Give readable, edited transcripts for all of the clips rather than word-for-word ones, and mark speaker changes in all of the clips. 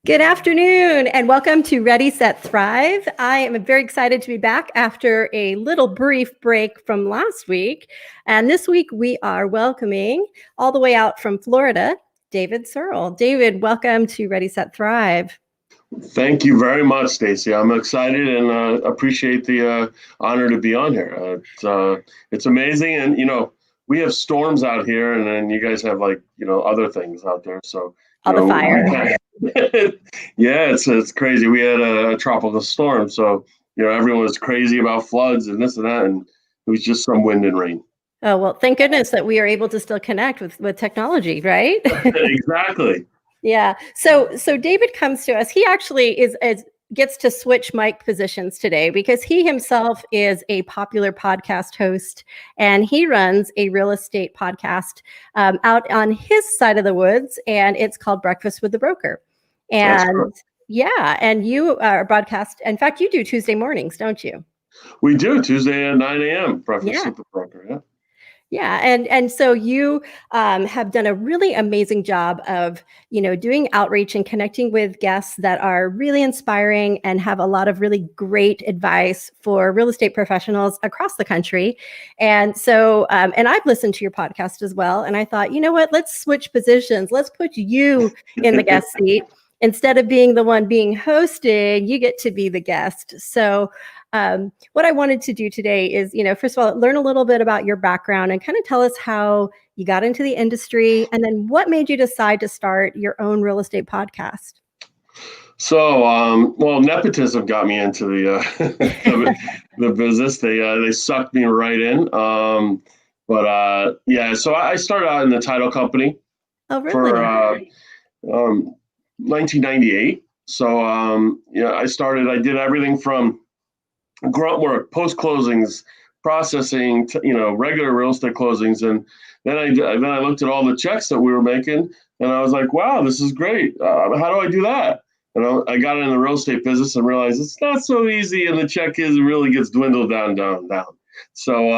Speaker 1: Good afternoon and welcome to Ready, Set, Thrive. I am very excited to be back after a little brief break from last week. And this week we are welcoming all the way out from Florida, David Serle. David, welcome to Ready, Set, Thrive.
Speaker 2: Thank you very much, Stacy. I'm excited and appreciate the honor to be on here. It's amazing. And, we have storms out here and then you guys have other things out there. So,
Speaker 1: all the fire.
Speaker 2: Yeah, it's crazy. We had a tropical storm. So, everyone was crazy about floods and this and that. And it was just some wind and rain.
Speaker 1: Oh, well, thank goodness that we are able to still connect with technology, right?
Speaker 2: Exactly.
Speaker 1: Yeah. So David comes to us. He actually gets to switch mic positions today because he himself is a popular podcast host and he runs a real estate podcast out on his side of the woods, and it's called Breakfast with the Broker. And yeah, and you are broadcast. In fact, you do Tuesday mornings, don't you?
Speaker 2: We do Tuesday at 9 a.m. Breakfast with the Broker. Yeah.
Speaker 1: Yeah. And so you have done a really amazing job of, doing outreach and connecting with guests that are really inspiring and have a lot of really great advice for real estate professionals across the country. And so, and I've listened to your podcast as well. And I thought, you know what, let's switch positions. Let's put you in the guest seat. Instead of being the one being hosted, you get to be the guest. So what I wanted to do today is, first of all, learn a little bit about your background and kind of tell us how you got into the industry and then what made you decide to start your own real estate podcast.
Speaker 2: So, nepotism got me into the business. They sucked me right in. So I started out in the title company for 1998. So, I did everything from grunt work, post closings, processing, regular real estate closings. And then I looked at all the checks that we were making and I was like, wow, this is great. How do I do that? And I got in the real estate business and realized it's not so easy. And the check really gets dwindled down. So,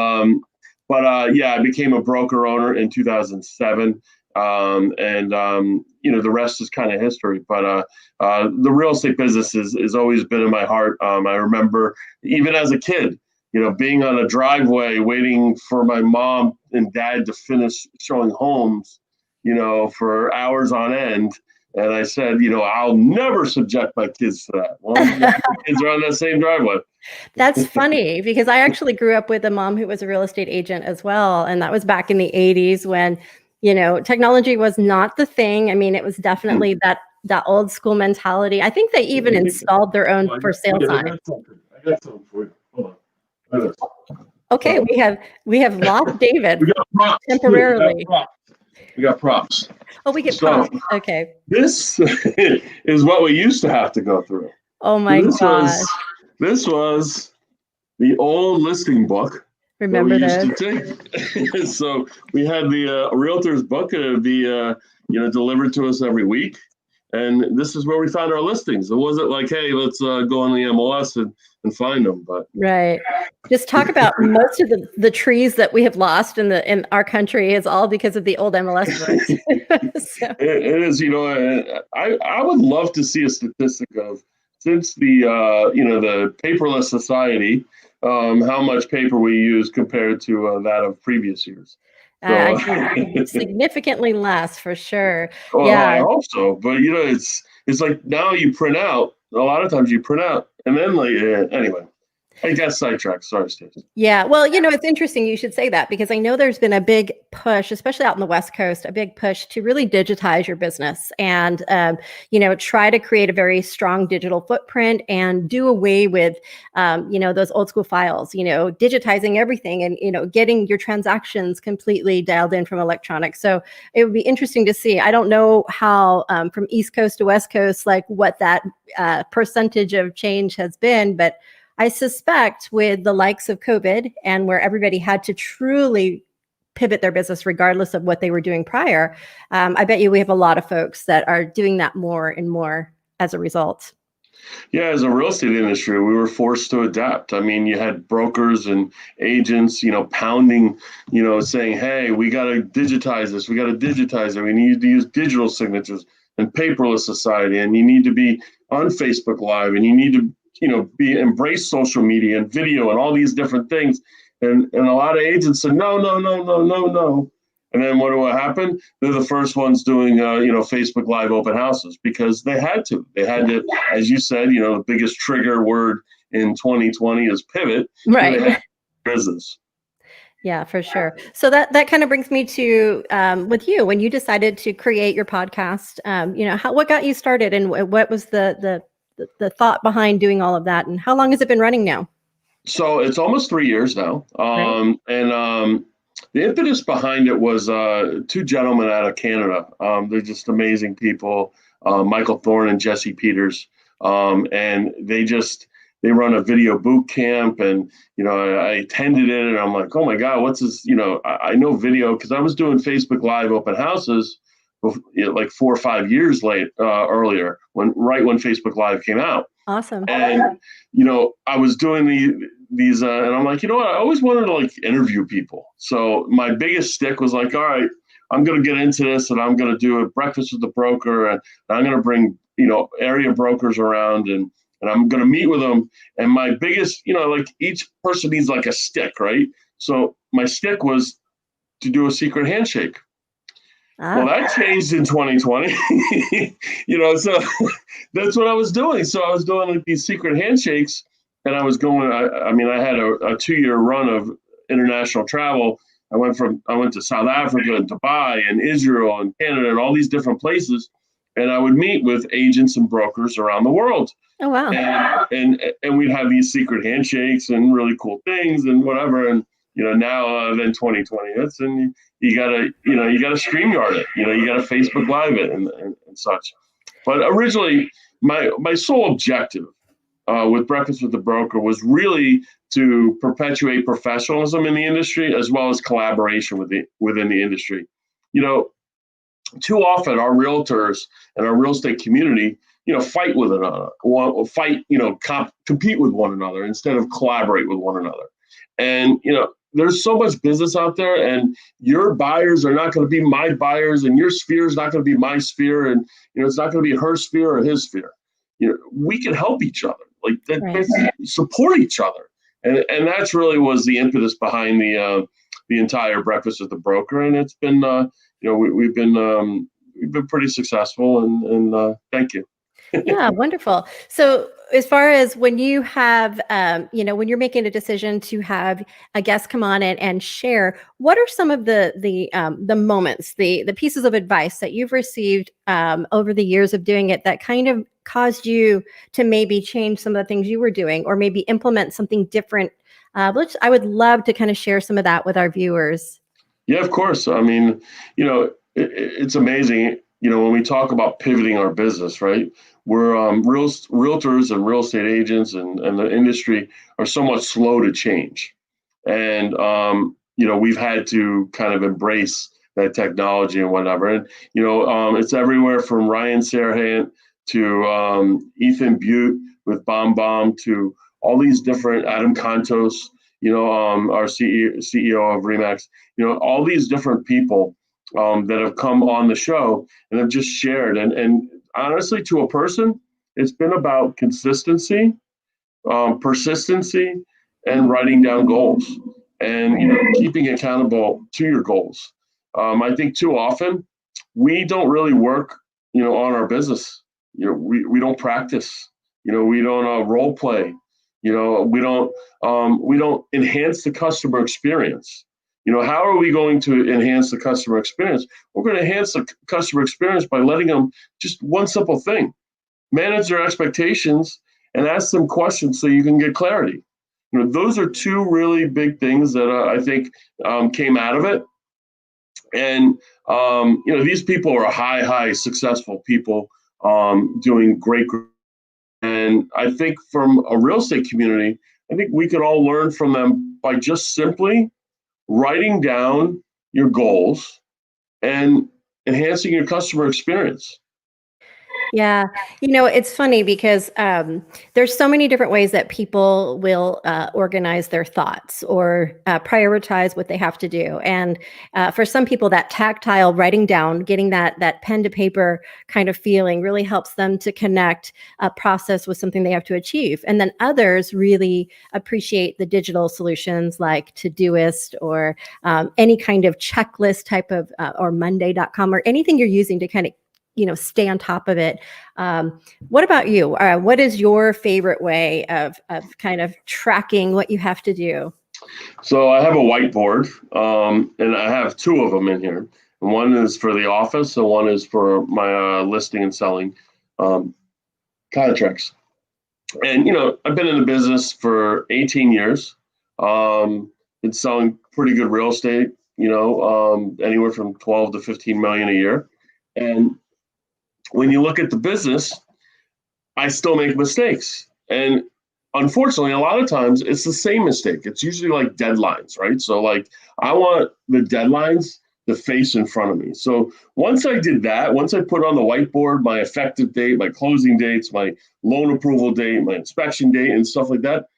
Speaker 2: I became a broker owner in 2007. The rest is kind of history, but the real estate business has always been in my heart. I remember even as a kid, being on a driveway waiting for my mom and dad to finish showing homes, for hours on end. And I said, I'll never subject my kids to that. Well, kids are on that same driveway.
Speaker 1: That's funny because I actually grew up with a mom who was a real estate agent as well. And that was back in the 80s when technology was not the thing. I mean, it was definitely that old school mentality. I think they even installed their own for sale sign.
Speaker 2: I got something for you. Hold on.
Speaker 1: Okay, we have lost David
Speaker 2: we got props
Speaker 1: temporarily.
Speaker 2: We got props.
Speaker 1: Oh, we get props. Okay.
Speaker 2: This is what we used to have to go through.
Speaker 1: Oh my gosh.
Speaker 2: This was the old listing book.
Speaker 1: Remember
Speaker 2: that? So we had the realtor's book, and it would be delivered to us every week. And this is where we found our listings. It wasn't like, hey, let's go on the MLS and find them. But
Speaker 1: right. Just talk about most of the trees that we have lost in our country is all because of the old MLS books.
Speaker 2: So. It is, I would love to see a statistic of since the paperless society, how much paper we use compared to that of previous years.
Speaker 1: So, significantly less for sure.
Speaker 2: Oh, yeah, I hope so. But it's like now you print out. A lot of times you print out, and then anyway. I got sidetracked. Sorry, Stacey.
Speaker 1: Yeah. Well, it's interesting you should say that because I know there's been a big push, especially out in the West Coast, a big push to really digitize your business and, try to create a very strong digital footprint and do away with, those old school files, digitizing everything and, getting your transactions completely dialed in from electronic. So it would be interesting to see. I don't know how from East Coast to West Coast, like what that percentage of change has been, but I suspect with the likes of COVID and where everybody had to truly pivot their business regardless of what they were doing prior, I bet you we have a lot of folks that are doing that more and more as a result.
Speaker 2: Yeah, as a real estate industry, we were forced to adapt. I mean, you had brokers and agents, pounding, saying, "Hey, we got to digitize this. We got to digitize it. We need to use digital signatures and paperless society, and you need to be on Facebook Live, and you need to, be embrace social media and video and all these different things." And a lot of agents said, "No, no, no, no, no, no." And then what do happen? They're the first ones doing, Facebook Live open houses because they had to. They had to, as you said, the biggest trigger word in 2020 is pivot. So they
Speaker 1: Right.
Speaker 2: had business.
Speaker 1: Yeah, for sure. So that kind of brings me to with you when you decided to create your podcast. What got you started, and what was the thought behind doing all of that, and how long has it been running now?
Speaker 2: So it's almost 3 years now.
Speaker 1: Right.
Speaker 2: And the impetus behind it was two gentlemen out of Canada. They're just amazing people, Michael Thorne and Jesse Peters. And they run a video boot camp, and I attended it, and I'm like, oh my god, what's this? I know video because I was doing Facebook Live open houses, like 4 or 5 years earlier, when Facebook Live came out.
Speaker 1: Awesome.
Speaker 2: And I was doing these, and I'm like, what? I always wanted to like interview people. So my biggest stick was like, all right, I'm going to get into this, and I'm going to do a breakfast with the broker, and I'm going to bring area brokers around, and I'm going to meet with them. And my biggest, like each person needs like a stick, right? So my stick was to do a secret handshake. Well,
Speaker 1: Ah,
Speaker 2: that changed in 2020. So that's what I was doing. So I was doing like these secret handshakes, and I was going. I mean, I had a 2 year run of international travel. I went to South Africa and Dubai and Israel and Canada and all these different places, and I would meet with agents and brokers around the world,
Speaker 1: oh wow.
Speaker 2: and we'd have these secret handshakes and really cool things and whatever. And now then 2020 hits, and you gotta StreamYard it, you gotta Facebook Live it, and such. But originally, my sole objective with Breakfast with the Broker was really to perpetuate professionalism in the industry as well as collaboration within the industry. You know, Too often our realtors and our real estate community, fight with another, compete with one another instead of collaborate with one another. And there's so much business out there, and your buyers are not going to be my buyers, and your sphere is not going to be my sphere, and it's not going to be her sphere or his sphere. We can help each other, like that,
Speaker 1: Right.
Speaker 2: support each other, and that's really was the impetus behind the entire Breakfast with the Broker, and it's been we've been pretty successful, and thank you.
Speaker 1: Yeah, wonderful. So, as far as when you have, when you're making a decision to have a guest come on and share, what are some of the moments, the pieces of advice that you've received over the years of doing it that kind of caused you to maybe change some of the things you were doing, or maybe implement something different? Which I would love to kind of share some of that with our viewers.
Speaker 2: Yeah, of course. I mean, it's amazing. When we talk about pivoting our business, right? We're realtors and real estate agents, and the industry are somewhat slow to change. And we've had to kind of embrace that technology and whatever. And it's everywhere from Ryan Serhant to Ethan Butte with Bomb to all these different Adam Contos, our CEO of Remax, all these different people that have come on the show and have just shared. And honestly, to a person, it's been about consistency, persistency, and writing down goals, and keeping accountable to your goals. I think too often we don't really work, on our business. We don't practice. We don't role play. We don't enhance the customer experience. How are we going to enhance the customer experience? We're going to enhance the customer experience by letting them just one simple thing: manage their expectations and ask them questions so you can get clarity. Those are two really big things that I think came out of it. And these people are high successful people, doing great. And I think from a real estate community, I think we could all learn from them by just simply writing down your goals and enhancing your customer experience.
Speaker 1: Yeah. It's funny because there's so many different ways that people will organize their thoughts or prioritize what they have to do. And for some people, that tactile writing down, getting that pen to paper kind of feeling really helps them to connect a process with something they have to achieve. And then others really appreciate the digital solutions like Todoist or any kind of checklist type of or Monday.com or anything you're using to kind of stay on top of it. What about you? What is your favorite way of kind of tracking what you have to do?
Speaker 2: So I have a whiteboard, and I have two of them in here. One is for the office, and one is for my listing and selling um, contracts. And I've been in the business for 18 years. Been selling pretty good real estate. Anywhere from 12 to 15 million a year. And when you look at the business, I still make mistakes. And unfortunately, a lot of times it's the same mistake. It's usually like deadlines, right? So like I want the deadlines to face in front of me. So once I did that, once I put on the whiteboard my effective date, my closing dates, my loan approval date, my inspection date, and stuff like that,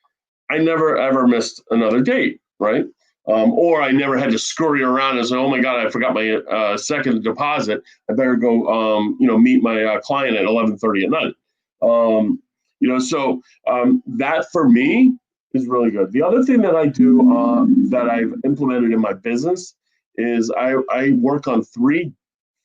Speaker 2: I never ever missed another date, right? Or I never had to scurry around and say, "Oh my God, I forgot my second deposit. I better go, meet my client at 11:30 at night." That for me is really good. The other thing that I do that I've implemented in my business is I work on three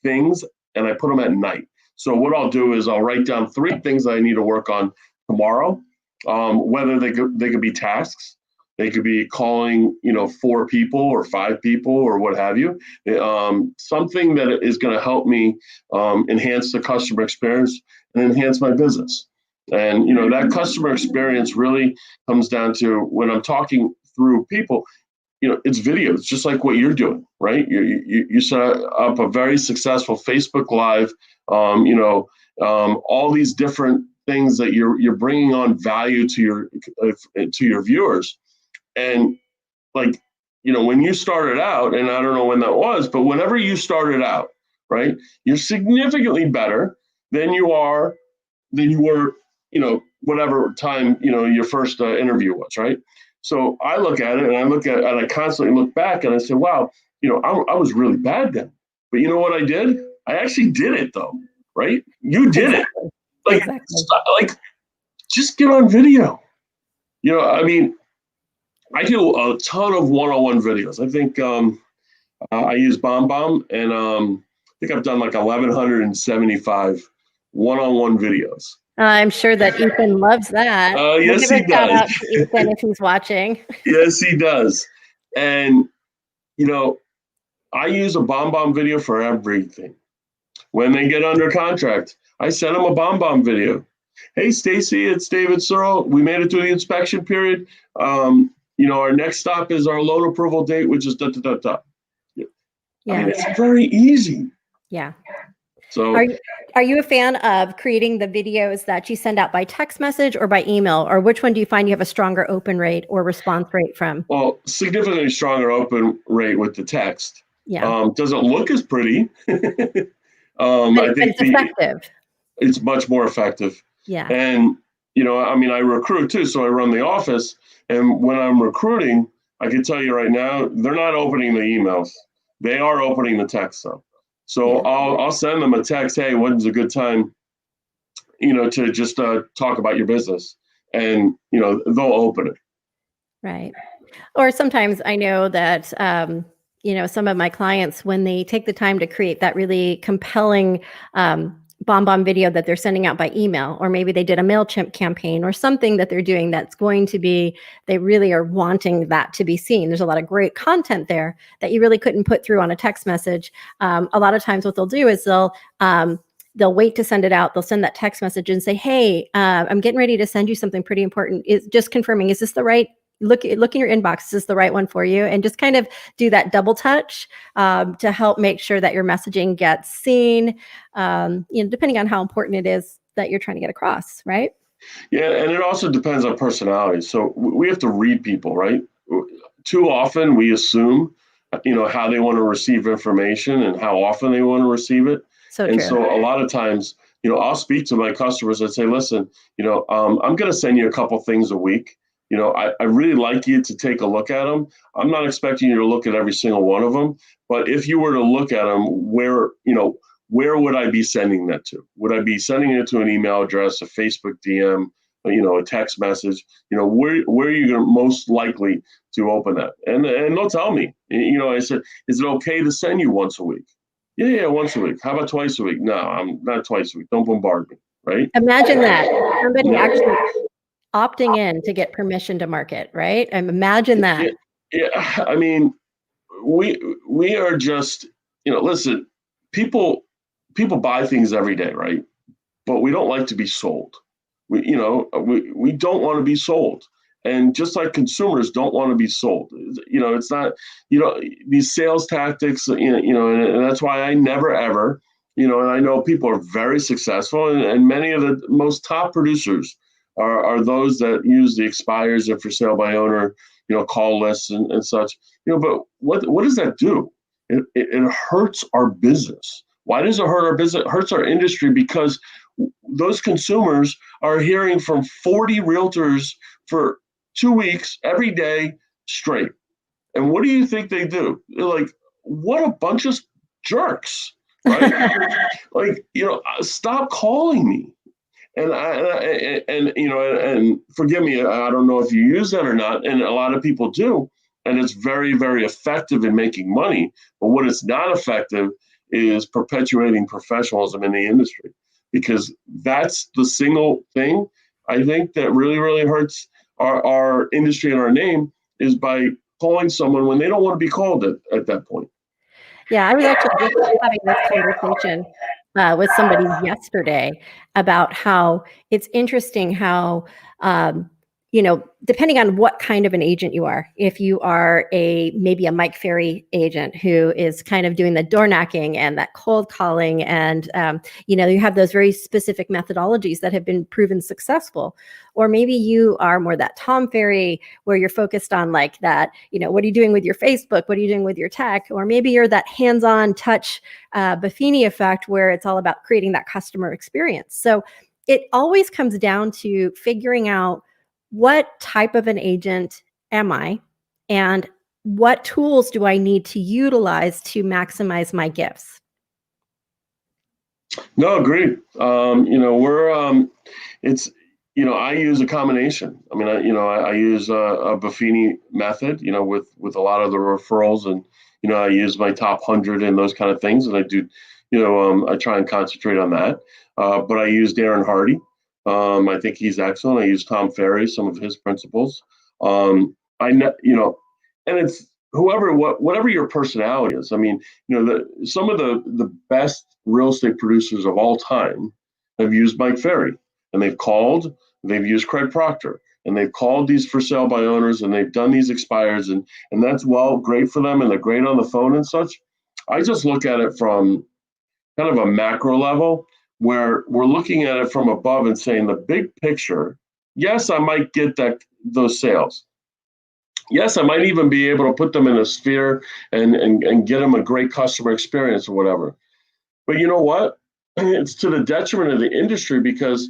Speaker 2: things and I put them at night. So what I'll do is I'll write down three things that I need to work on tomorrow, whether they could be tasks. They could be calling, four people or five people or what have you. Something that is going to help me enhance the customer experience and enhance my business. And that customer experience really comes down to when I'm talking through people. It's video. It's just like what you're doing, right? You set up a very successful Facebook Live. All these different things that you're bringing on value to your viewers. And like, when you started out, and I don't know when that was, but whenever you started out, right, you're significantly better than you were, whatever time, your first interview was, right? So I look at it and I constantly look back and I say, wow, I was really bad then. But you know what I did? I actually did it though, right? You did it. Like,
Speaker 1: Exactly.
Speaker 2: like, just get on video. I mean, I do a ton of one-on-one videos. I think I use BombBomb, and I think I've done like 1,175 one-on-one videos.
Speaker 1: I'm sure that Ethan loves that. We'll
Speaker 2: Yes,
Speaker 1: give a
Speaker 2: he
Speaker 1: shout
Speaker 2: does.
Speaker 1: out to Ethan if he's watching.
Speaker 2: Yes, he does. And I use a BombBomb video for everything. When they get under contract, I send them a BombBomb video. Hey, Stacy, it's David Serle. We made it through the inspection period. Our next stop is our loan approval date, which is da da da da.
Speaker 1: Yeah.
Speaker 2: I mean, it's very easy.
Speaker 1: Yeah.
Speaker 2: So
Speaker 1: are you a fan of creating the videos that you send out by text message or by email, or which one do you find you have a stronger open rate or response rate from?
Speaker 2: Well, significantly stronger open rate with the text.
Speaker 1: Yeah.
Speaker 2: Doesn't look as pretty.
Speaker 1: But
Speaker 2: I think
Speaker 1: it's effective.
Speaker 2: it's much more effective.
Speaker 1: Yeah.
Speaker 2: And I recruit too, so I run the office. And when I'm recruiting, I can tell you right now, they're not opening the emails. They are opening the text though. So
Speaker 1: Yeah.
Speaker 2: I'll send them a text. Hey, when's a good time? To just talk about your business, and they'll open it.
Speaker 1: Right. Or sometimes I know that, some of my clients, when they take the time to create that really compelling BombBomb video that they're sending out by email, or maybe they did a MailChimp campaign or something that they're doing that's going to be, they really are wanting that to be seen. There's a lot of great content there that you really couldn't put through on a text message. A lot of times what they'll do is they'll wait to send it out. They'll send that text message and say, hey, I'm getting ready to send you something pretty important. Is just confirming, is this the right look in your inbox? Is this the right one for you? And just kind of do that double touch to help make sure that your messaging gets seen, depending on how important it is that you're trying to get across, right?
Speaker 2: Yeah, and it also depends on personality. So we have to read people, right? Too often we assume, how they want to receive information and how often they want to receive it.
Speaker 1: So
Speaker 2: And
Speaker 1: true.
Speaker 2: so a lot of times I'll speak to my customers and say, listen, I'm going to send you a couple things a week. I really like you to take a look at them. I'm not expecting you to look at every single one of them, but if you were to look at them, where would I be sending that to? Would I be sending it to an email address, a Facebook DM, a text message? Where are you most likely to open that? And they'll tell me. I said, is it okay to send you once a week? Yeah, once a week. How about twice a week? No, I'm not twice a week. Don't bombard me, right?
Speaker 1: Imagine that. Somebody
Speaker 2: Yeah.
Speaker 1: actually opting in to get permission to market, right? Imagine that.
Speaker 2: Yeah. I mean, we are just, listen, people buy things every day, right? But we don't like to be sold. We don't want to be sold. And just like consumers don't want to be sold, it's not, these sales tactics, and that's why I never ever, and I know people are very successful, and many of the most top producers are those that use the expires and for sale by owner, call lists and such, but what does that do? It hurts our business. Why does it hurt our business? It hurts our industry because those consumers are hearing from 40 realtors for 2 weeks every day straight. And what do you think they do? They're like, what a bunch of jerks, right? Like, stop calling me. And forgive me, I don't know if you use that or not, and a lot of people do, and it's very, very effective in making money. But what it's not effective is perpetuating professionalism in the industry, because that's the single thing I think that really, really hurts our industry and our name, is by calling someone when they don't want to be called at that point.
Speaker 1: Yeah, I was actually just having this conversation with somebody yesterday about how it's interesting how, depending on what kind of an agent you are, if you are maybe a Mike Ferry agent who is kind of doing the door knocking and that cold calling, and you have those very specific methodologies that have been proven successful, or maybe you are more that Tom Ferry where you're focused on like that, what are you doing with your Facebook, what are you doing with your tech, or maybe you're that hands-on touch Buffini effect where it's all about creating that customer experience. So it always comes down to figuring out what type of an agent am I, and what tools do I need to utilize to maximize my gifts?
Speaker 2: No, agreed. It's, I use a combination. I mean, I use a Buffini method, with a lot of the referrals, and, I use my top 100 and those kind of things. And I do, I try and concentrate on that. But I use Darren Hardy. I think he's excellent. I use Tom Ferry, some of his principles. And it's whatever your personality is. I mean, some of the best real estate producers of all time have used Mike Ferry, and they've used Craig Proctor, and they've called these for sale by owners, and they've done these expires, and that's great for them, and they're great on the phone and such. I just look at it from kind of a macro level, where we're looking at it from above and saying the big picture. Yes, I might get those sales. Yes, I might even be able to put them in a sphere and get them a great customer experience or whatever. But you know what? It's to the detriment of the industry, because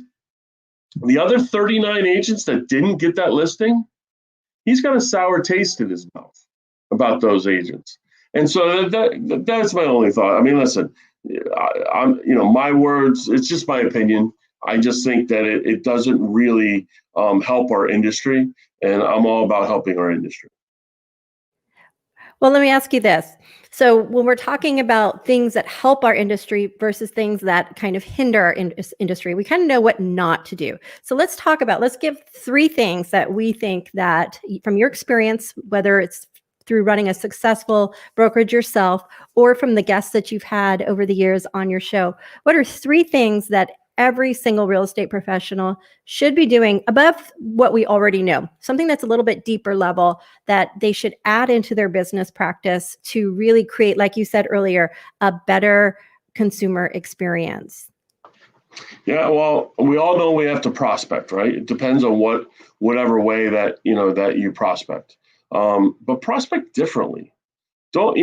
Speaker 2: the other 39 agents that didn't get that listing, he's got a sour taste in his mouth about those agents. And so that's my only thought. I mean, listen, I'm my words, it's just my opinion. I just think that it doesn't really help our industry, and I'm all about helping our industry.
Speaker 1: Well, let me ask you this. So when we're talking about things that help our industry versus things that kind of hinder our industry, we kind of know what not to do. So let's give 3 things that we think that, from your experience, whether it's through running a successful brokerage yourself or from the guests that you've had over the years on your show, what are 3 things that every single real estate professional should be doing above what we already know? Something that's a little bit deeper level that they should add into their business practice to really create, like you said earlier, a better consumer experience.
Speaker 2: Yeah, well, we all know we have to prospect, right? It depends on whatever way that you prospect. But prospect differently. Don't,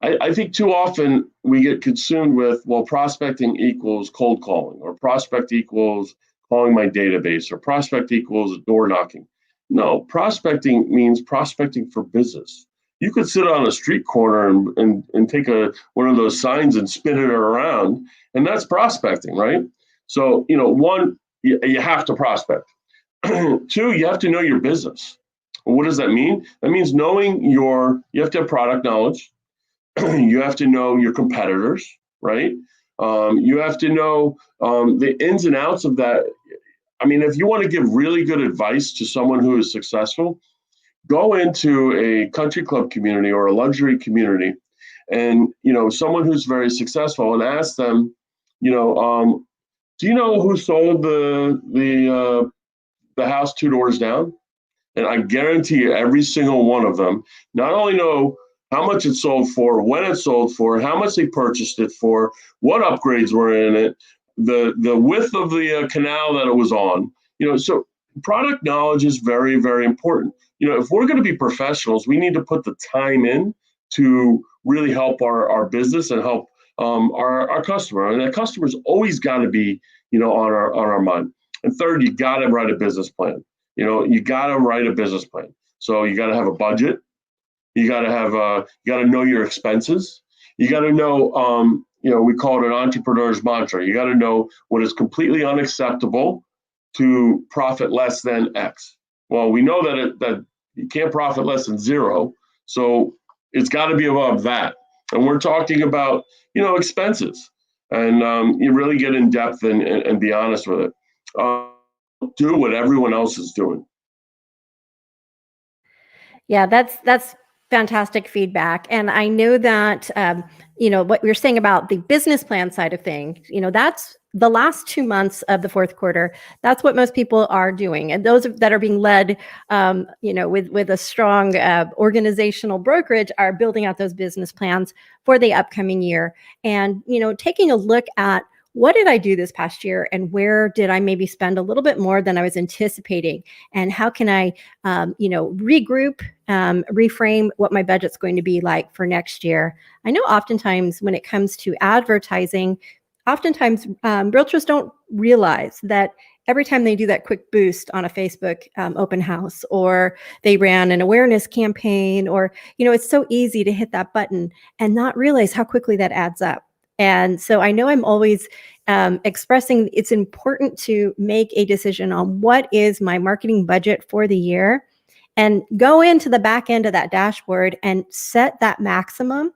Speaker 2: I think too often we get consumed with, well, prospecting equals cold calling, or prospect equals calling my database, or prospect equals door knocking. No, prospecting means prospecting for business. You could sit on a street corner and take one of those signs and spin it around, and that's prospecting, right? So, one, you have to prospect. Two, you have to know your business. What does that mean? That means you have to have product knowledge. You have to know your competitors, right? You have to know the ins and outs of that. I mean, if you want to give really good advice to someone who is successful, go into a country club community or a luxury community, and someone who's very successful, and ask them, do you know who sold the house two doors down? And I guarantee you, every single one of them not only know how much it sold for, when it sold for, how much they purchased it for, what upgrades were in it, the width of the canal that it was on. So product knowledge is very, very important. If we're going to be professionals, we need to put the time in to really help our business and help our customer. And that customer's always got to be, on our mind. And third, you got to write a business plan. You got to write a business plan. So you got to have a budget. You got to know your expenses. You got to know, we call it an entrepreneur's mantra. You got to know what is completely unacceptable to profit less than X. Well, we know that you can't profit less than zero. So it's got to be above that. And we're talking about, expenses. And you really get in depth and be honest with it. Do what everyone else is doing.
Speaker 1: Yeah, that's fantastic feedback. And I know that, what you're saying about the business plan side of things, that's the last 2 months of the fourth quarter. That's what most people are doing. And those that are being led, with a strong organizational brokerage are building out those business plans for the upcoming year. And, taking a look at, what did I do this past year, and where did I maybe spend a little bit more than I was anticipating? And how can I, regroup, reframe what my budget's going to be like for next year? I know oftentimes when it comes to advertising, realtors don't realize that every time they do that quick boost on a Facebook open house, or they ran an awareness campaign, or, it's so easy to hit that button and not realize how quickly that adds up. And so I know I'm always expressing it's important to make a decision on what is my marketing budget for the year, and go into the back end of that dashboard and set that maximum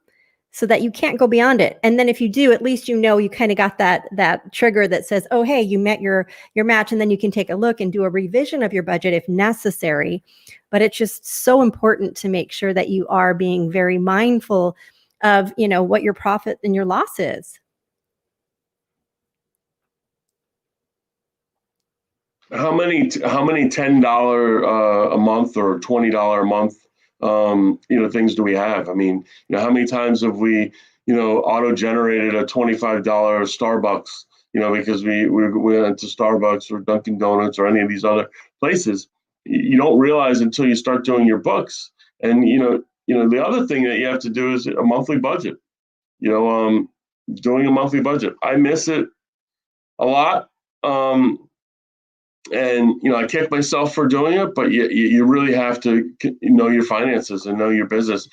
Speaker 1: so that you can't go beyond it. And then if you do, at least you kind of got that trigger that says, oh, hey, you met your match, and then you can take a look and do a revision of your budget if necessary. But it's just so important to make sure that you are being very mindful of, what your profit and your loss is.
Speaker 2: How many $10 a month or $20 a month things do we have? I mean, how many times have we auto generated a $25 Starbucks, because we went to Starbucks or Dunkin' Donuts or any of these other places? You don't realize until you start doing your books. And the other thing that you have to do is a monthly budget. Doing a monthly budget, I miss it a lot. And I kick myself for doing it, but you really have to know your finances and know your business.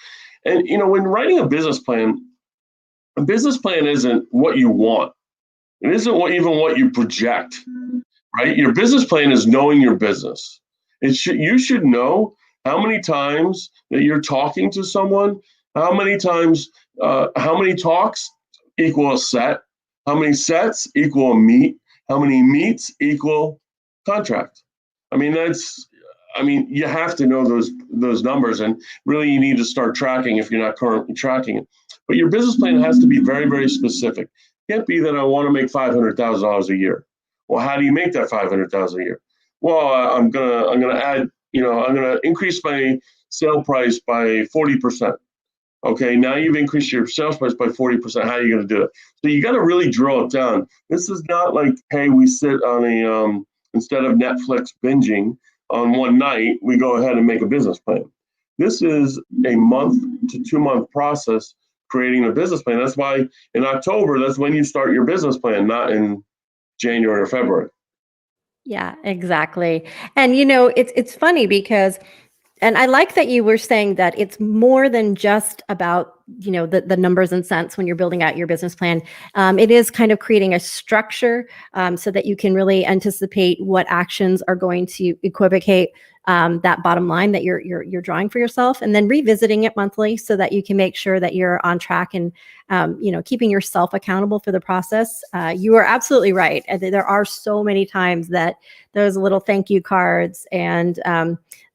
Speaker 2: And when writing a business plan isn't what you want. It isn't even what you project, right? Your business plan is knowing your business. You should know how many times that you're talking to someone, how many talks equal a set, how many sets equal a meet, how many meets equal contract. I mean, you have to know those numbers, and really you need to start tracking if you're not currently tracking it. But your business plan has to be very, very specific. It can't be that I want to make $500,000 a year. Well, how do you make that $500,000 a year? Well, I'm gonna add, I'm gonna increase my sale price by 40%. Okay, now you've increased your sales price by 40%. How are you going to do it? So you got to really drill it down. This is not like, hey, we sit on instead of Netflix binging on one night, we go ahead and make a business plan. This is a month to 2 month process creating a business plan. That's why in October, that's when you start your business plan, not in January or February.
Speaker 1: Yeah, exactly. And it's funny because, and I like that you were saying that it's more than just about, the numbers and cents when you're building out your business plan. It is kind of creating a structure, so that you can really anticipate what actions are going to equivocate that bottom line that you're drawing for yourself, and then revisiting it monthly so that you can make sure that you're on track and keeping yourself accountable for the process. You are absolutely right. There are so many times that those little thank you cards and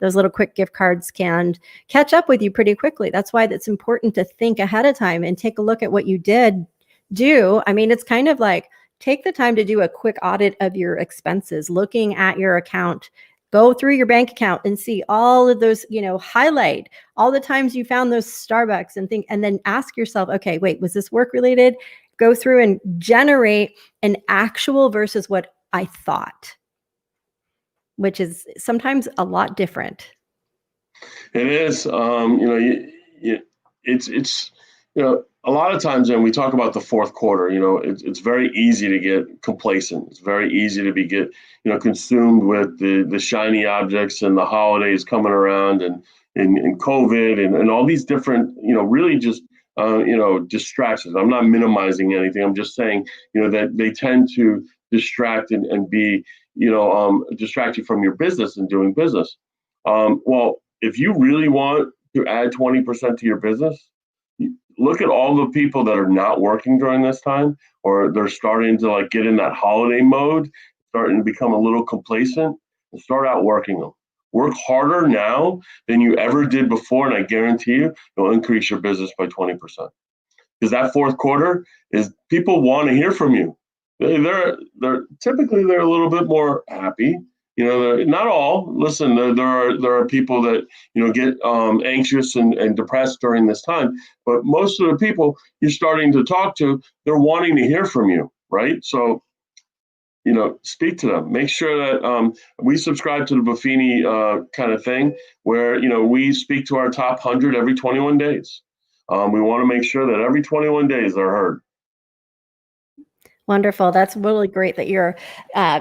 Speaker 1: those little quick gift cards can catch up with you pretty quickly. That's why it's important to think ahead of time and take a look at what you did do. I mean, it's kind of like take the time to do a quick audit of your expenses, looking at your account, go through your bank account and see all of those, highlight all the times you found those Starbucks and then ask yourself, okay, wait, was this work related? Go through and generate an actual versus what I thought, which is sometimes a lot different.
Speaker 2: It is, it's a lot of times when we talk about the fourth quarter, it's very easy to get complacent. It's very easy to get consumed with the shiny objects and the holidays coming around and COVID and all these different really just distractions. I'm not minimizing anything. I'm just saying that they tend to distract and be distract you from your business and doing business. Well, if you really want to add 20% to your business, look at all the people that are not working during this time, or they're starting to like get in that holiday mode, starting to become a little complacent, and start out working them. Work harder now than you ever did before, and I guarantee you, you'll increase your business by 20%. Because that fourth quarter is people want to hear from you. They're typically they're a little bit more happy. Not all. Listen, there are people that get anxious and depressed during this time, but most of the people you're starting to talk to, they're wanting to hear from you, right? So speak to them. Make sure that we subscribe to the Buffini kind of thing, where we speak to our top 100 every 21 days. We want to make sure that every 21 days they're heard.
Speaker 1: Wonderful. That's really great that you're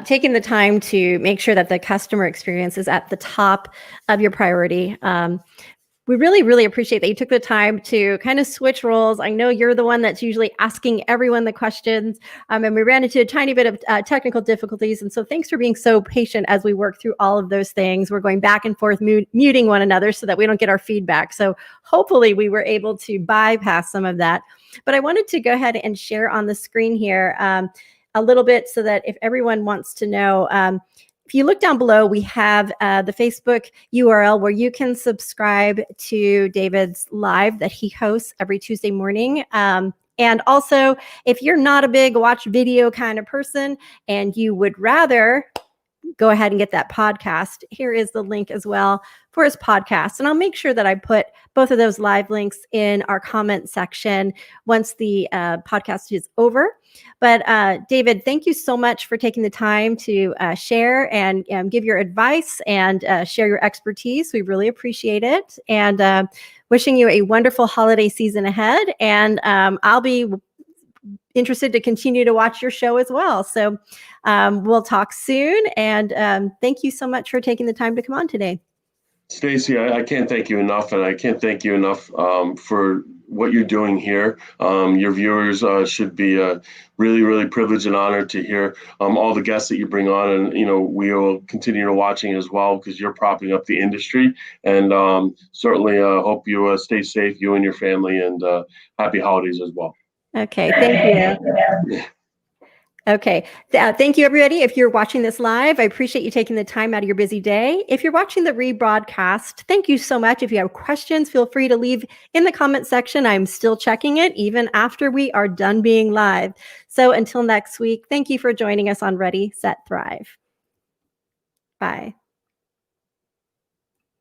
Speaker 1: taking the time to make sure that the customer experience is at the top of your priority. We really, really appreciate that you took the time to kind of switch roles. I know you're the one that's usually asking everyone the questions, and we ran into a tiny bit of technical difficulties. And so thanks for being so patient as we work through all of those things. We're going back and forth, muting one another so that we don't get our feedback. So hopefully we were able to bypass some of that. But I wanted to go ahead and share on the screen here a little bit so that if everyone wants to know, if you look down below, we have the Facebook URL where you can subscribe to David's live that he hosts every Tuesday morning. And also, if you're not a big watch video kind of person and you would rather go ahead and get that podcast, here is the link as well for his podcast. And I'll make sure that I put both of those live links in our comment section once the podcast is over. But David, thank you so much for taking the time to share and give your advice and share your expertise. We really appreciate it. And wishing you a wonderful holiday season ahead. And I'll be interested to continue to watch your show as well. So we'll talk soon. And thank you so much for taking the time to come on today.
Speaker 2: Stacy, I can't thank you enough, and I can't thank you enough for what you're doing here. Your viewers should be really, really privileged and honored to hear all the guests that you bring on, and we will continue to watching as well because you're propping up the industry. And certainly hope you stay safe, you and your family, and happy holidays as well.
Speaker 1: Okay, thank you. Okay. Thank you, everybody. If you're watching this live, I appreciate you taking the time out of your busy day. If you're watching the rebroadcast, thank you so much. If you have questions, feel free to leave in the comment section. I'm still checking it even after we are done being live. So until next week, thank you for joining us on Ready, Set, Thrive. Bye.